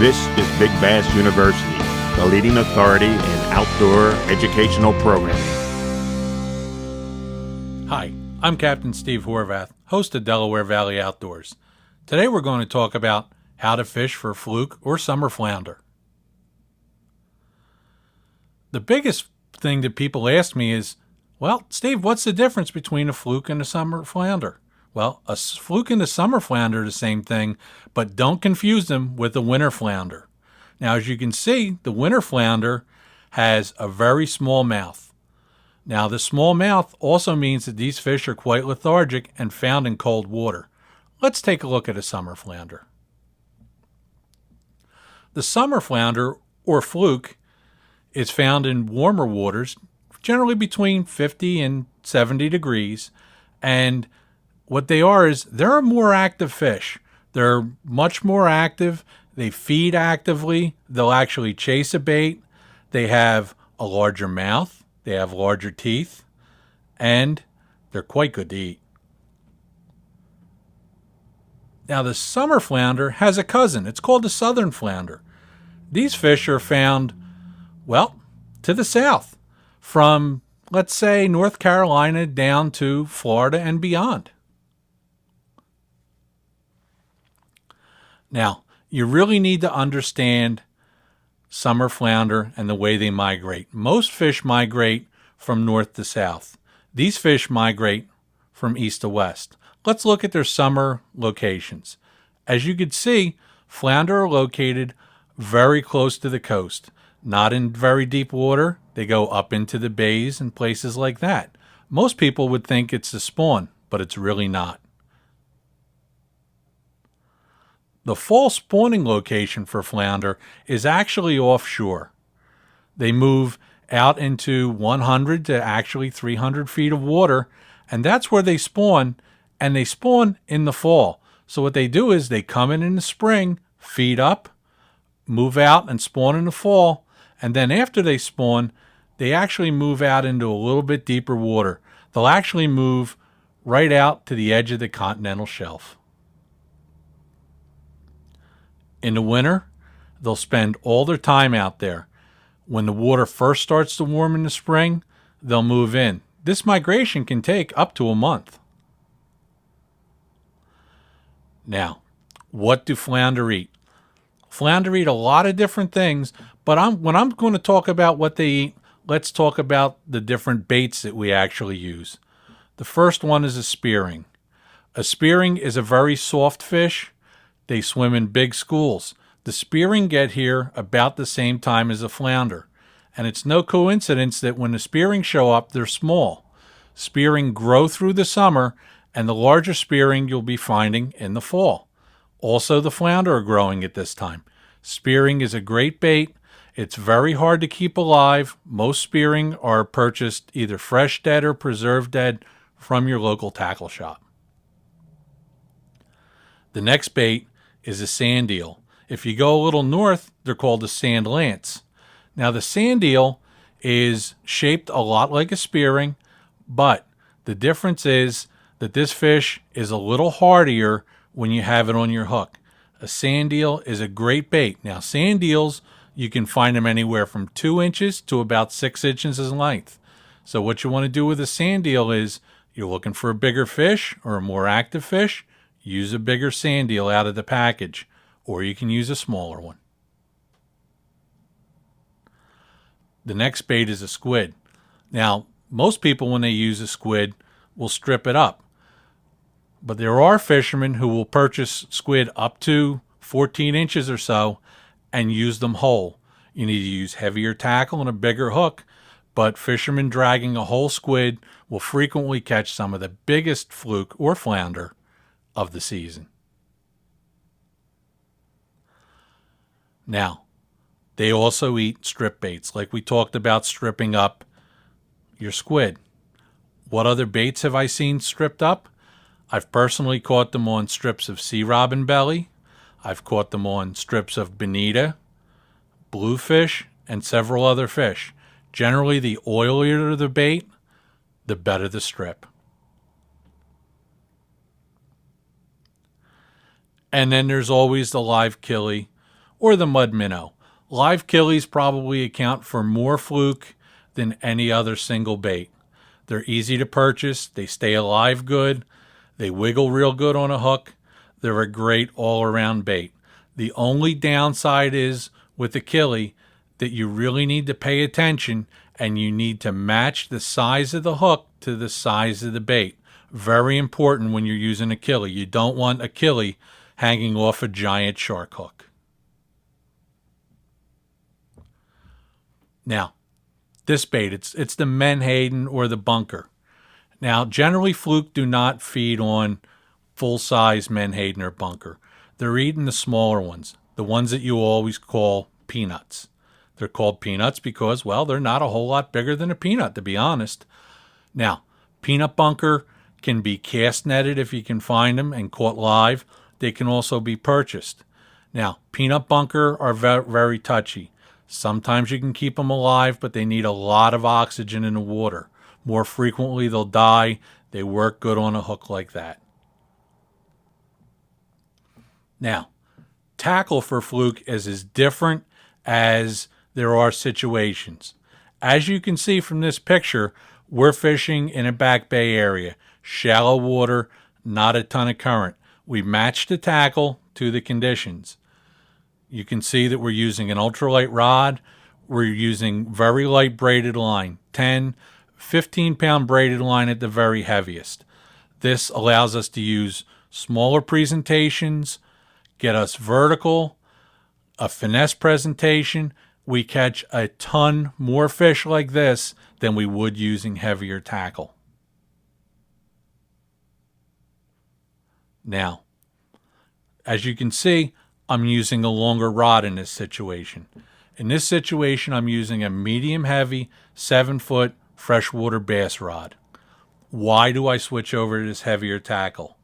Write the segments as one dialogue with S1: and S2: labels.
S1: This is Big Bass University, the leading authority in outdoor educational programming.
S2: Hi, I'm Captain Steve Horvath, host of Delaware Valley Outdoors. Today we're going to talk about how to fish for fluke or summer flounder. The biggest thing that people ask me is, well, Steve, what's the difference between a fluke and a summer flounder? Well, a fluke and a summer flounder are the same thing, but don't confuse them with a winter flounder. Now, as you can see, the winter flounder has a very small mouth. Now, the small mouth also means that these fish are quite lethargic and found in cold water. Let's take a look at a summer flounder. The summer flounder, or fluke, is found in warmer waters, generally between 50 and 70 degrees, and what they are is they're a more active fish. They're much more active. They feed actively. They'll actually chase a bait. They have a larger mouth. They have larger teeth. And they're quite good to eat. Now, the summer flounder has a cousin. It's called the southern flounder. These fish are found, well, to the south, from, let's say, North Carolina down to Florida and beyond. Now, you really need to understand summer flounder and the way they migrate. Most fish migrate from north to south. These fish migrate from east to west. Let's look at their summer locations. As you can see, flounder are located very close to the coast, not in very deep water. They go up into the bays and places like that. Most people would think it's a spawn, but it's really not. The fall spawning location for flounder is actually offshore. They move out into 100 to actually 300 feet of water, and that's where they spawn, and they spawn in the fall. So what they do is they come in the spring, feed up, move out and spawn in the fall, and then after they spawn, they actually move out into a little bit deeper water. They'll actually move right out to the edge of the continental shelf. In the winter, they'll spend all their time out there. When the water first starts to warm in the spring, they'll move in. This migration can take up to a month. Now, what do flounder eat? Flounder eat a lot of different things, but when I'm going to talk about what they eat, let's talk about the different baits that we actually use. The first one is a spearing. A spearing is a very soft fish. They swim in big schools. The spearing get here about the same time as a flounder. And it's no coincidence that when the spearing show up, they're small. Spearing grow through the summer, and the larger spearing you'll be finding in the fall. Also, the flounder are growing at this time. Spearing is a great bait. It's very hard to keep alive. Most spearing are purchased either fresh dead or preserved dead from your local tackle shop. The next bait is a sand eel. If you go a little north, they're called a sand lance. Now, the sand eel is shaped a lot like a spearing, but the difference is that this fish is a little hardier when you have it on your hook. A sand eel is a great bait. Now, sand eels, you can find them anywhere from 2 inches to about 6 inches in length. So what you want to do with a sand eel is you're looking for a bigger fish or a more active fish, use a bigger sand eel out of the package, or you can use a smaller one. The next bait is a squid. Now, most people when they use a squid will strip it up. But there are fishermen who will purchase squid up to 14 inches or so and use them whole. You need to use heavier tackle and a bigger hook, but fishermen dragging a whole squid will frequently catch some of the biggest fluke or flounder of the season. Now, they also eat strip baits, like we talked about stripping up your squid. What other baits have I seen stripped up? I've personally caught them on strips of sea robin belly. I've caught them on strips of bonita, bluefish, and several other fish. Generally, the oilier the bait, the better the strip. And then there's always the live killie or the mud minnow. Live killies probably account for more fluke than any other single bait. They're easy to purchase, they stay alive good, they wiggle real good on a hook. They're a great all-around bait. The only downside is with the killie that you really need to pay attention and you need to match the size of the hook to the size of the bait. Very important when you're using a killie. You don't want a killie hanging off a giant shark hook. Now, this bait, it's the menhaden or the bunker. Now, generally, fluke do not feed on full-size menhaden or bunker. They're eating the smaller ones, the ones that you always call peanuts. They're called peanuts because, well, they're not a whole lot bigger than a peanut, to be honest. Now, peanut bunker can be cast netted if you can find them and caught live. They can also be purchased. Now, peanut bunker are very touchy. Sometimes you can keep them alive, but they need a lot of oxygen in the water. More frequently, they'll die. They work good on a hook like that. Now, tackle for fluke is as different as there are situations. As you can see from this picture, we're fishing in a back bay area. Shallow water, not a ton of current. We match the tackle to the conditions. You can see that we're using an ultralight rod. We're using very light braided line, 10, 15-pound braided line at the very heaviest. This allows us to use smaller presentations, get us vertical, a finesse presentation. We catch a ton more fish like this than we would using heavier tackle. Now, as you can see, I'm using a longer rod in this situation. In this situation, I'm using a medium heavy 7-foot freshwater bass rod. Why do I switch over to this heavier tackle?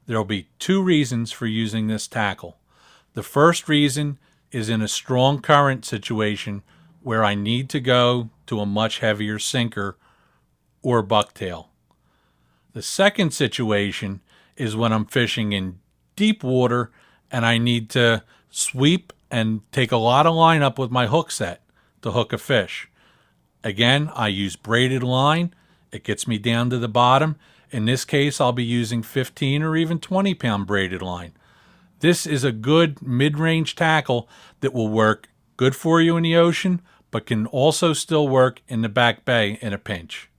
S2: There will be two reasons for using this tackle. The first reason is in a strong current situation where I need to go to a much heavier sinker or bucktail. The second situation is when I'm fishing in deep water and I need to sweep and take a lot of line up with my hook set to hook a fish. Again, I use braided line. It gets me down to the bottom. In this case, I'll be using 15 or even 20-pound braided line. This is a good mid-range tackle that will work good for you in the ocean, but can also still work in the back bay in a pinch.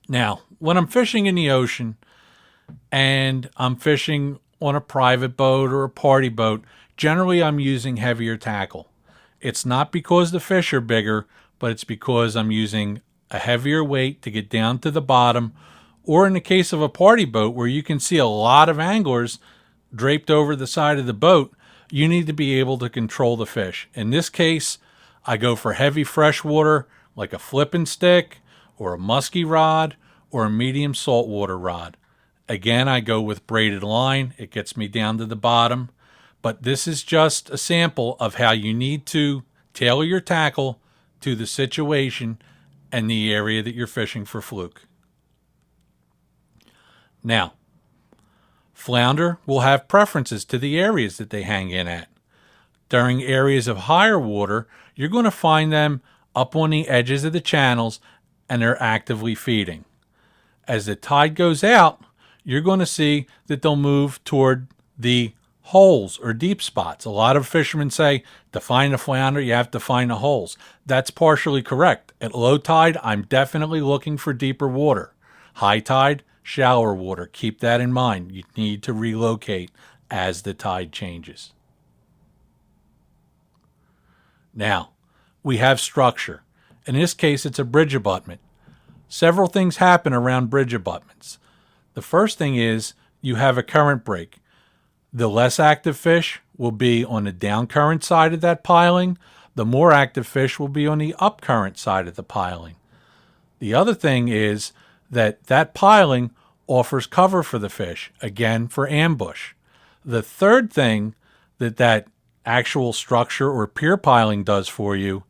S2: Now, when I'm fishing in the ocean and I'm fishing on a private boat or a party boat, generally I'm using heavier tackle. It's not because the fish are bigger, but it's because I'm using a heavier weight to get down to the bottom, or in the case of a party boat where you can see a lot of anglers draped over the side of the boat, you need to be able to control the fish. In this case, I go for heavy freshwater like a flipping stick or a musky rod or a medium saltwater rod. Again, I go with braided line. It gets me down to the bottom. But this is just a sample of how you need to tailor your tackle to the situation and the area that you're fishing for fluke. Now, flounder will have preferences to the areas that they hang in at. During areas of higher water, you're going to find them up on the edges of the channels and they're actively feeding. As the tide goes out, you're going to see that they'll move toward the holes or deep spots. A lot of fishermen say to find a flounder, you have to find the holes. That's partially correct. At low tide, I'm definitely looking for deeper water. High tide, shallower water. Keep that in mind. You need to relocate as the tide changes. Now, we have structure. In this case, it's a bridge abutment. Several things happen around bridge abutments. The first thing is you have a current break. The less active fish will be on the down current side of that piling. The more active fish will be on the up current side of the piling. The other thing is that piling offers cover for the fish, again for ambush. The third thing that actual structure or pier piling does for you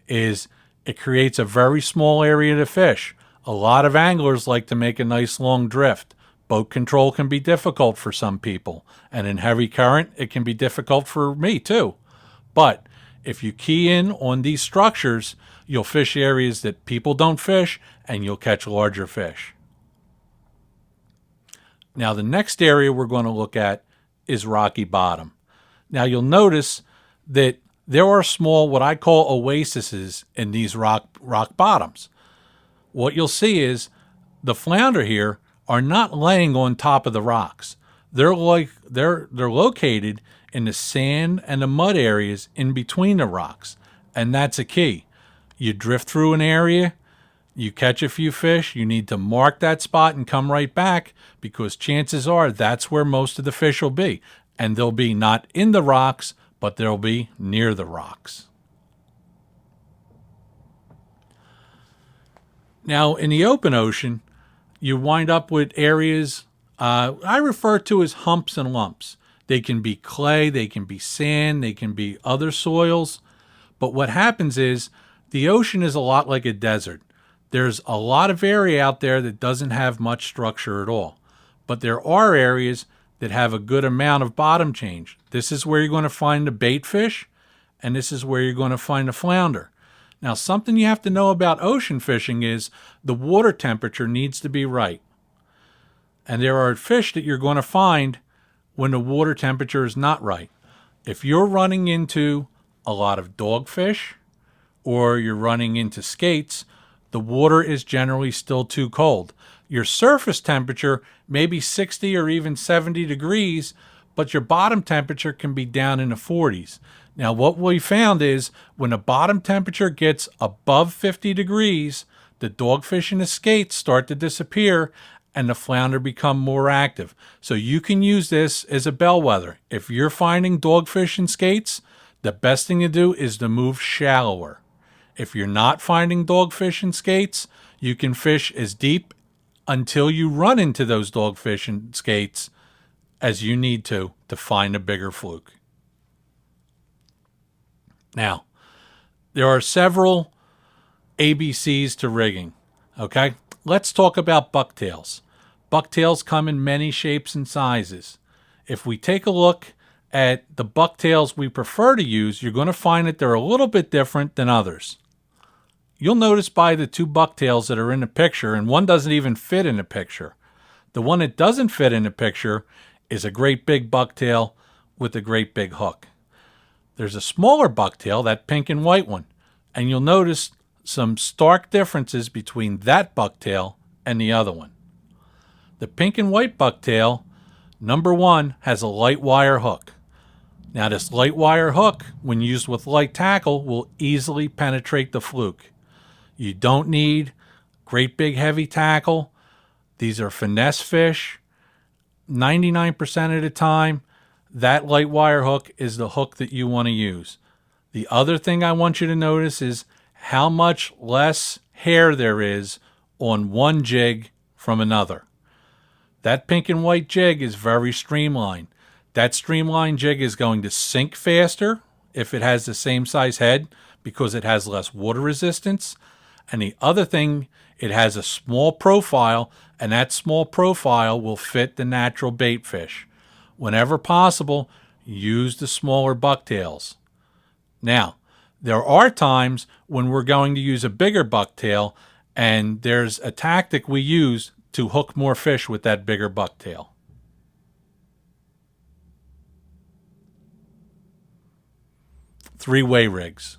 S2: is it creates a very small area to fish. A lot of anglers like to make a nice long drift, Boat control can be difficult for some people, and in heavy current, it can be difficult for me too. But if you key in on these structures, you'll fish areas that people don't fish, and you'll catch larger fish. Now, the next area we're going to look at is rocky bottom. Now, you'll notice that there are small, what I call oases in these rock bottoms. What you'll see is the flounder here are not laying on top of the rocks. They're located in the sand and the mud areas in between the rocks, and that's a key. You drift through an area, you catch a few fish, you need to mark that spot and come right back, because chances are that's where most of the fish will be, and they'll be not in the rocks, but they'll be near the rocks. Now, in the open ocean, you wind up with areas I refer to as humps and lumps. They can be clay, they can be sand, they can be other soils. But what happens is the ocean is a lot like a desert. There's a lot of area out there that doesn't have much structure at all. But there are areas that have a good amount of bottom change. This is where you're going to find the bait fish, and this is where you're going to find the flounder. Now, something you have to know about ocean fishing is the water temperature needs to be right. And there are fish that you're going to find when the water temperature is not right. If you're running into a lot of dogfish or you're running into skates, the water is generally still too cold. Your surface temperature may be 60 or even 70 degrees, but your bottom temperature can be down in the 40s. Now, what we found is when the bottom temperature gets above 50 degrees, the dogfish and the skates start to disappear and the flounder become more active. So you can use this as a bellwether. If you're finding dogfish and skates, the best thing to do is to move shallower. If you're not finding dogfish and skates, you can fish as deep until you run into those dogfish and skates as you need to find a bigger fluke. Now, there are several ABCs to rigging, okay? Let's talk about bucktails. Bucktails come in many shapes and sizes. If we take a look at the bucktails we prefer to use, you're going to find that they're a little bit different than others. You'll notice by the two bucktails that are in the picture, and one doesn't even fit in the picture. The one that doesn't fit in the picture is a great big bucktail with a great big hook. There's a smaller bucktail, that pink and white one, and you'll notice some stark differences between that bucktail and the other one. The pink and white bucktail, number one, has a light wire hook. Now, this light wire hook, when used with light tackle, will easily penetrate the fluke. You don't need great big heavy tackle. These are finesse fish. 99% of the time, that light wire hook is the hook that you want to use. The other thing I want you to notice is how much less hair there is on one jig from another. That pink and white jig is very streamlined. That streamlined jig is going to sink faster if it has the same size head because it has less water resistance. And the other thing, it has a small profile, and that small profile will fit the natural bait fish. Whenever possible, use the smaller bucktails. Now, there are times when we're going to use a bigger bucktail, and there's a tactic we use to hook more fish with that bigger bucktail. Three-way rigs.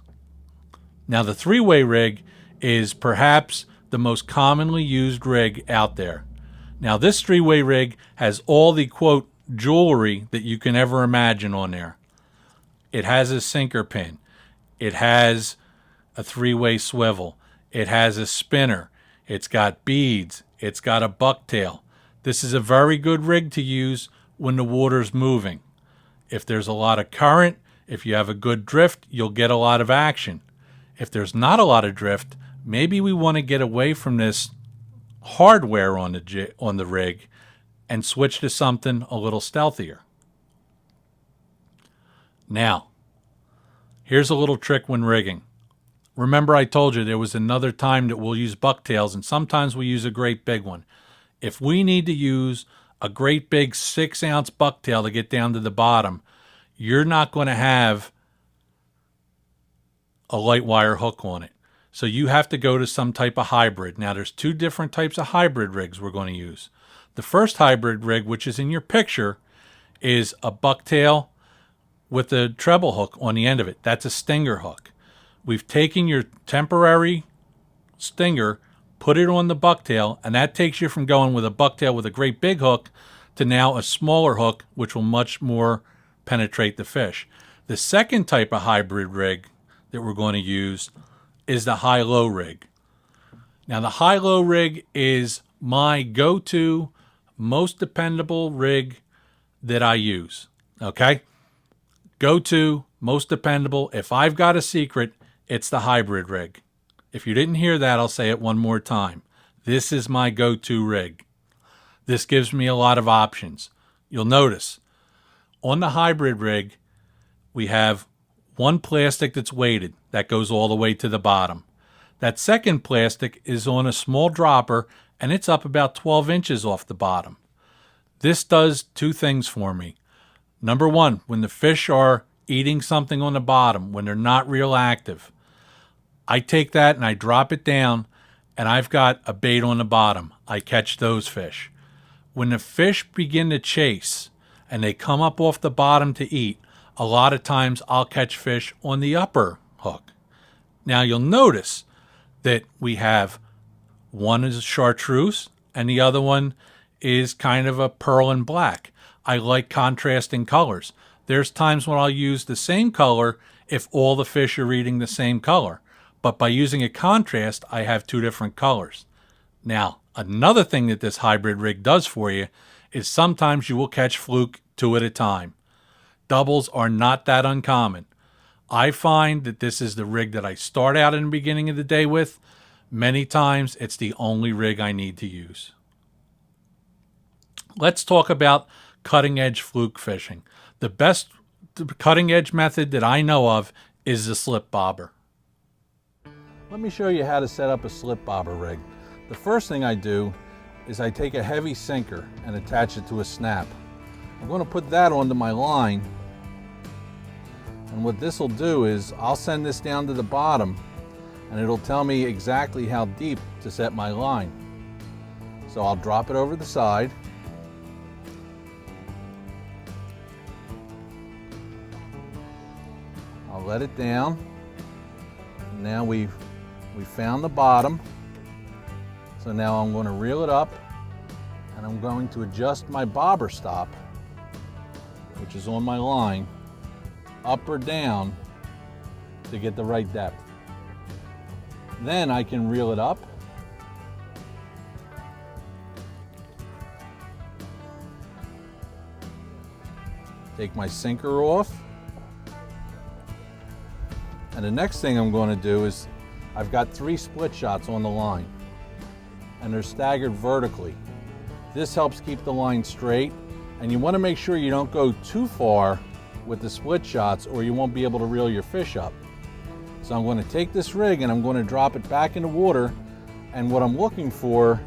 S2: Now, the three-way rig is perhaps the most commonly used rig out there. Now, this three-way rig has all the, quote, jewelry that you can ever imagine on there. It has a sinker pin. It has a three-way swivel. It has a spinner. It's got beads. It's got a bucktail. This is a very good rig to use when the water's moving. If there's a lot of current, if you have a good drift, you'll get a lot of action. If there's not a lot of drift, maybe we want to get away from this hardware on the rig and switch to something a little stealthier. Now, here's a little trick when rigging. Remember I told you there was another time that we'll use bucktails, and sometimes we use a great big one. If we need to use a great big 6-ounce bucktail to get down to the bottom, you're not going to have a light wire hook on it. So you have to go to some type of hybrid. Now there's 2 different types of hybrid rigs we're going to use. The first hybrid rig, which is in your picture, is a bucktail with a treble hook on the end of it. That's a stinger hook. We've taken your temporary stinger, put it on the bucktail, and that takes you from going with a bucktail with a great big hook to now a smaller hook, which will much more penetrate the fish. The second type of hybrid rig that we're going to use is the high-low rig. Now, the high-low rig is my go-to, most dependable rig that I use. Okay? Go-to, most dependable. If I've got a secret, it's the hybrid rig. If you didn't hear that, I'll say it one more time. This is my go-to rig. This gives me a lot of options. You'll notice on the hybrid rig, we have one plastic that's weighted that goes all the way to the bottom. That second plastic is on a small dropper and it's up about 12 inches off the bottom. This does 2 things for me. Number 1, when the fish are eating something on the bottom, when they're not real active, I take that and I drop it down and I've got a bait on the bottom. I catch those fish. When the fish begin to chase and they come up off the bottom to eat, a lot of times I'll catch fish on the upper hook. Now you'll notice that we have one is chartreuse and the other one is kind of a pearl and black. I like contrasting colors. There's times when I'll use the same color if all the fish are eating the same color. But by using a contrast, I have 2 different colors. Now, another thing that this hybrid rig does for you is sometimes you will catch fluke 2 at a time. Doubles are not that uncommon. I find that this is the rig that I start out in the beginning of the day with. Many times, it's the only rig I need to use. Let's talk about cutting-edge fluke fishing. The best cutting-edge method that I know of is the slip bobber. Let me show you how to set up a slip bobber rig. The first thing I do is I take a heavy sinker and attach it to a snap. I'm going to put that onto my line, and what this will do is I'll send this down to the bottom and it'll tell me exactly how deep to set my line. So I'll drop it over the side. I'll let it down. Now we've found the bottom. So now I'm going to reel it up and I'm going to adjust my bobber stop, which is on my line, up or down to get the right depth. Then I can reel it up. Take my sinker off. And the next thing I'm going to do is I've got 3 split shots on the line and they're staggered vertically. This helps keep the line straight, and you want to make sure you don't go too far with the split shots or you won't be able to reel your fish up. So I'm going to take this rig and I'm going to drop it back in the water, and what I'm looking for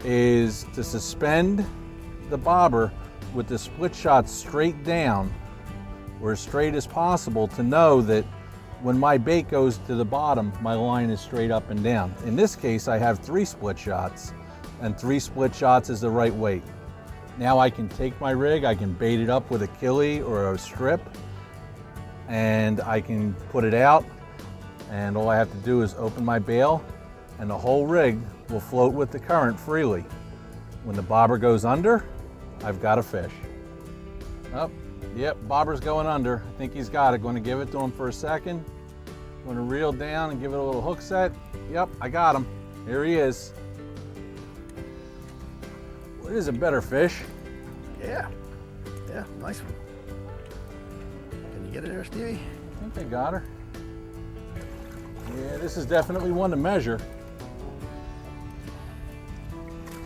S2: is to suspend the bobber with the split shots straight down or as straight as possible to know that when my bait goes to the bottom, my line is straight up and down. In this case, I have 3 split shots, and 3 split shots is the right weight. Now I can take my rig, I can bait it up with a killie or a strip, and I can put it out, and all I have to do is open my bail, and the whole rig will float with the current freely. When the bobber goes under, I've got a fish. Oh, yep, bobber's going under. I think he's got it. Going to give it to him for a second. Going to reel down and give it a little hook set. Yep, I got him. Here he is. What is a better fish?
S3: Yeah, nice one. Can you get it there, Stevie?
S2: I think I got her. Yeah, this is definitely one to measure.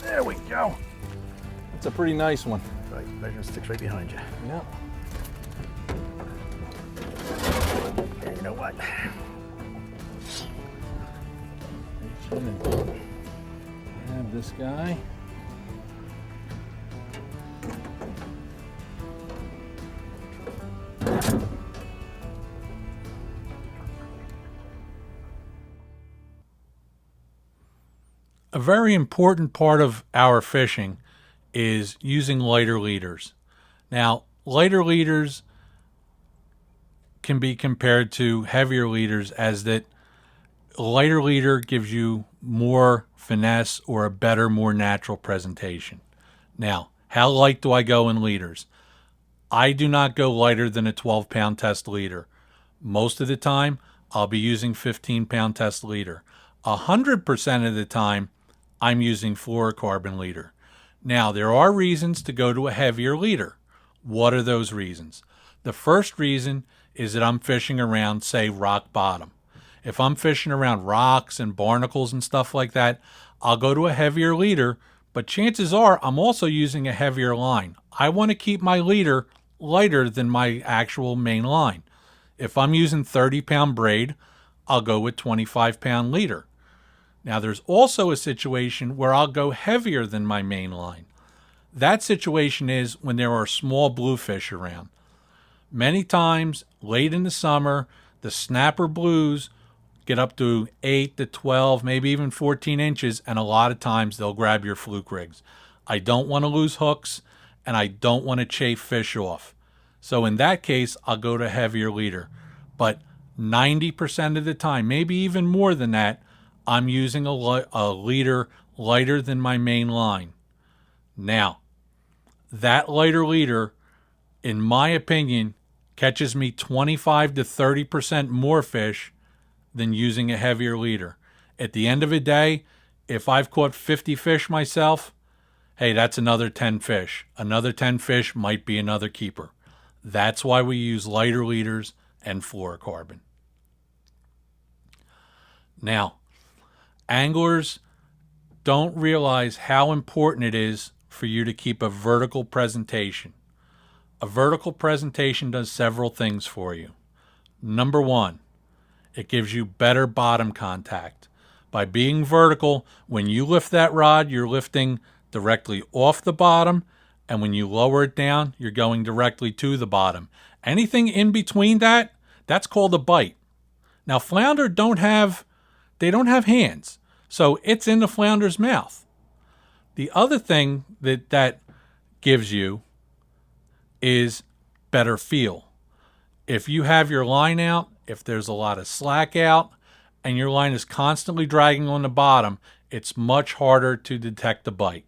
S3: There we go.
S2: It's a pretty nice one.
S3: Right, measuring stick's right behind you.
S2: Yep.
S3: And you know what?
S2: Have this guy. very important part of our fishing is using lighter leaders. Now, lighter leaders can be compared to heavier leaders, as that a lighter leader gives you more finesse or a better, more natural presentation. Now, how light do I go in leaders? I do not go lighter than a 12-pound test leader. Most of the time, I'll be using 15-pound test leader. 100% of the time, I'm using fluorocarbon leader. Now, there are reasons to go to a heavier leader. What are those reasons? The first reason is that I'm fishing around, say, rock bottom. If I'm fishing around rocks and barnacles and stuff like that, I'll go to a heavier leader, but chances are I'm also using a heavier line. I want to keep my leader lighter than my actual main line. If I'm using 30-pound braid, I'll go with 25-pound leader. Now, there's also a situation where I'll go heavier than my main line. That situation is when there are small bluefish around. Many times, late in the summer, the snapper blues get up to 8 to 12, maybe even 14 inches, and a lot of times they'll grab your fluke rigs. I don't want to lose hooks, and I don't want to chafe fish off. So in that case, I'll go to heavier leader. But 90% of the time, maybe even more than that, I'm using a leader lighter than my main line. Now, that lighter leader, in my opinion, catches me 25 to 30% more fish than using a heavier leader. At the end of the day, if I've caught 50 fish myself, hey, that's another 10 fish. Another 10 fish might be another keeper. That's why we use lighter leaders and fluorocarbon. Now, anglers don't realize how important it is for you to keep a vertical presentation. A vertical presentation does several things for you. Number one, it gives you better bottom contact. By being vertical, when you lift that rod, you're lifting directly off the bottom, and when you lower it down, you're going directly to the bottom. Anything in between that, that's called a bite. Now, flounder don't have hands, so it's in the flounder's mouth. The other thing that gives you is better feel. If you have your line out, if there's a lot of slack out, and your line is constantly dragging on the bottom, it's much harder to detect the bite.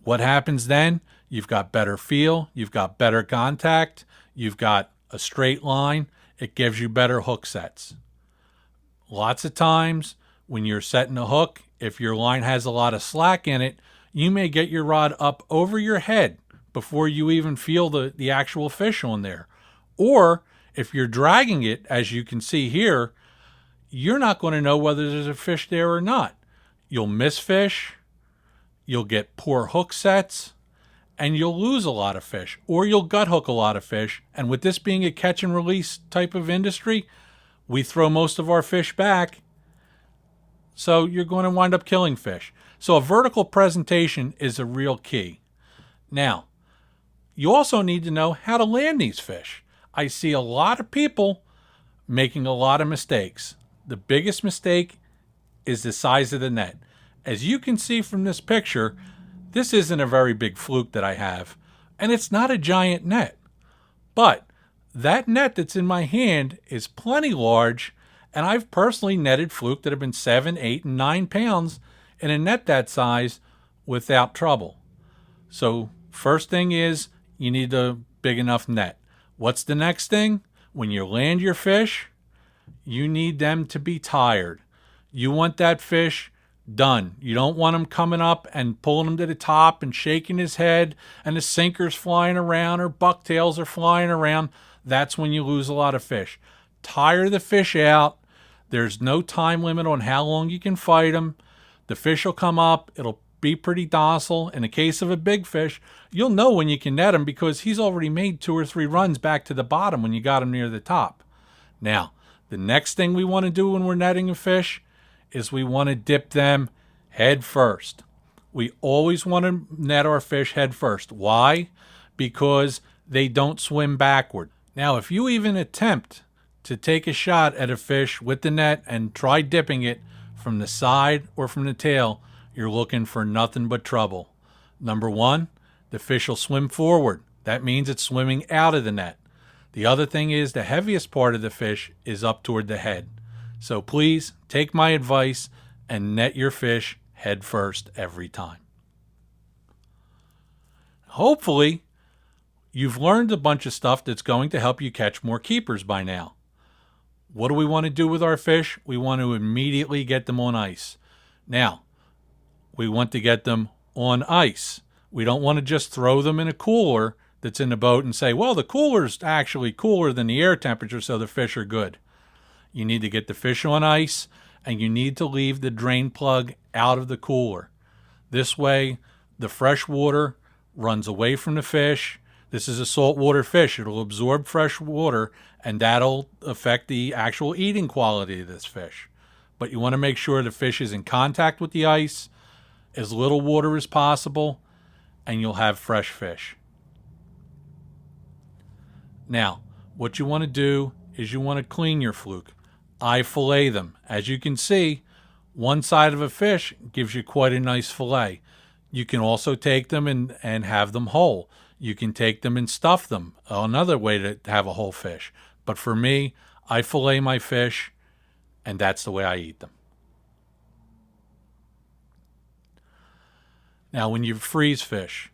S2: What happens then? You've got better feel, you've got better contact, you've got a straight line, it gives you better hook sets. Lots of times when you're setting a hook, if your line has a lot of slack in it, you may get your rod up over your head before you even feel the actual fish on there. Or if you're dragging it, as you can see here, you're not going to know whether there's a fish there or not. You'll miss fish, you'll get poor hook sets, and you'll lose a lot of fish, or you'll gut hook a lot of fish. And with this being a catch and release type of industry, we throw most of our fish back, so you're going to wind up killing fish. So a vertical presentation is a real key. Now, you also need to know how to land these fish. I see a lot of people making a lot of mistakes. The biggest mistake is the size of the net. As you can see from this picture, this isn't a very big fluke that I have, and it's not a giant net. But that net that's in my hand is plenty large, and I've personally netted fluke that have been 7, 8, and 9 pounds in a net that size without trouble. So first thing is you need a big enough net. What's the next thing? When you land your fish, you need them to be tired. You want that fish done. You don't want him coming up and pulling him to the top and shaking his head and the sinker's flying around or bucktails are flying around. That's when you lose a lot of fish. Tire the fish out. There's no time limit on how long you can fight them. The fish will come up. It'll be pretty docile. In the case of a big fish, you'll know when you can net him because he's already made 2 or 3 runs back to the bottom when you got him near the top. Now, the next thing we want to do when we're netting a fish is we want to dip them head first. We always want to net our fish head first. Why? Because they don't swim backward. Now, if you even attempt to take a shot at a fish with the net and try dipping it, from the side or from the tail, you're looking for nothing but trouble. Number one, the fish will swim forward. That means it's swimming out of the net. The other thing is the heaviest part of the fish is up toward the head. So please take my advice and net your fish head first every time. Hopefully, you've learned a bunch of stuff that's going to help you catch more keepers by now. What do we want to do with our fish? We want to immediately get them on ice. Now, we want to get them on ice. We don't want to just throw them in a cooler that's in the boat and say, well, the cooler's actually cooler than the air temperature, so the fish are good. You need to get the fish on ice, and you need to leave the drain plug out of the cooler. This way, the fresh water runs away from the fish. This is a saltwater fish. It'll absorb fresh water, and that'll affect the actual eating quality of this fish. But you want to make sure the fish is in contact with the ice, as little water as possible, and you'll have fresh fish. Now, what you want to do is you want to clean your fluke. I fillet them. As you can see, one side of a fish gives you quite a nice fillet. You can also take them and have them whole. You can take them and stuff them. Another way to have a whole fish. But for me, I fillet my fish, and that's the way I eat them. Now, when you freeze fish,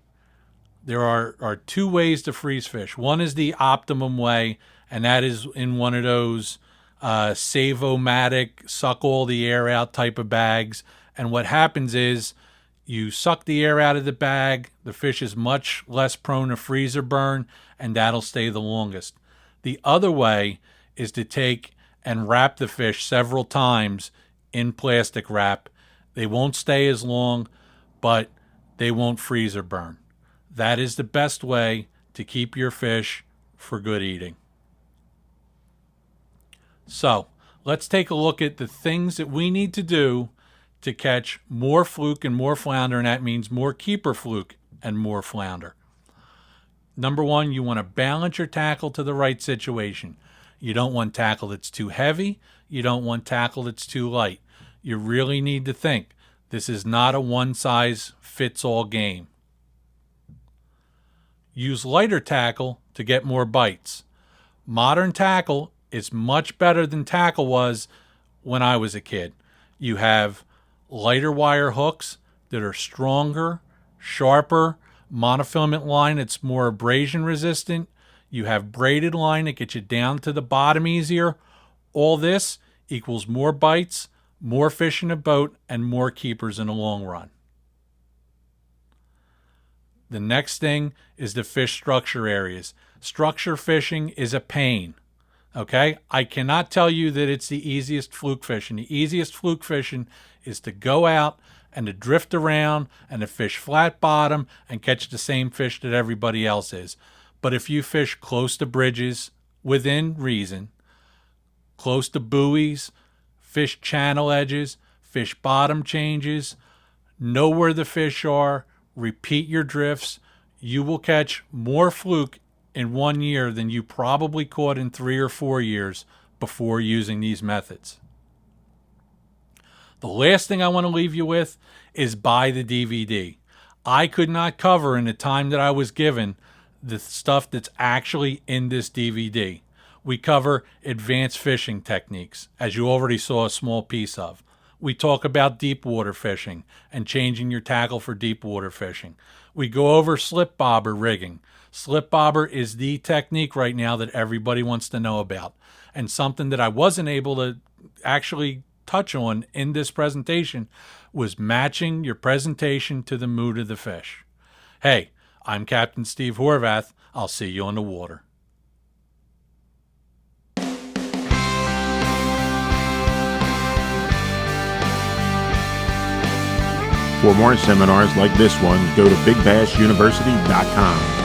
S2: there are two ways to freeze fish. One is the optimum way, and that is in one of those Save-O-Matic, suck all the air out type of bags. And what happens is you suck the air out of the bag, the fish is much less prone to freezer burn, and that'll stay the longest. The other way is to take and wrap the fish several times in plastic wrap. They won't stay as long, but they won't freezer burn. That is the best way to keep your fish for good eating. So, let's take a look at the things that we need to do to catch more fluke and more flounder, and that means more keeper fluke and more flounder. Number one, you want to balance your tackle to the right situation. You don't want tackle that's too heavy. You don't want tackle that's too light. You really need to think. This is not a one-size-fits-all game. Use lighter tackle to get more bites. Modern tackle is much better than tackle was when I was a kid. You have lighter wire hooks that are stronger, sharper, monofilament line that's more abrasion resistant. You have braided line that gets you down to the bottom easier. All this equals more bites, more fish in a boat, and more keepers in the long run. The next thing is the fish structure areas. Structure fishing is a pain. Okay? I cannot tell you that it's the easiest fluke fishing. The easiest fluke fishing is to go out and to drift around and to fish flat bottom and catch the same fish that everybody else is. But if you fish close to bridges, within reason, close to buoys, fish channel edges, fish bottom changes, know where the fish are, repeat your drifts, you will catch more fluke in 1 year than you probably caught in 3 or 4 years before using these methods. The last thing I want to leave you with is buy the DVD. I could not cover in the time that I was given the stuff that's actually in this DVD. We cover advanced fishing techniques, as you already saw a small piece of. We talk about deep water fishing and changing your tackle for deep water fishing. We go over slip bobber rigging. Slip bobber is the technique right now that everybody wants to know about, and something that I wasn't able to actually touch on in this presentation was matching your presentation to the mood of the fish. Hey, I'm Captain Steve Horvath. I'll see you on the water.
S1: For more seminars like this one, go to bigbashuniversity.com.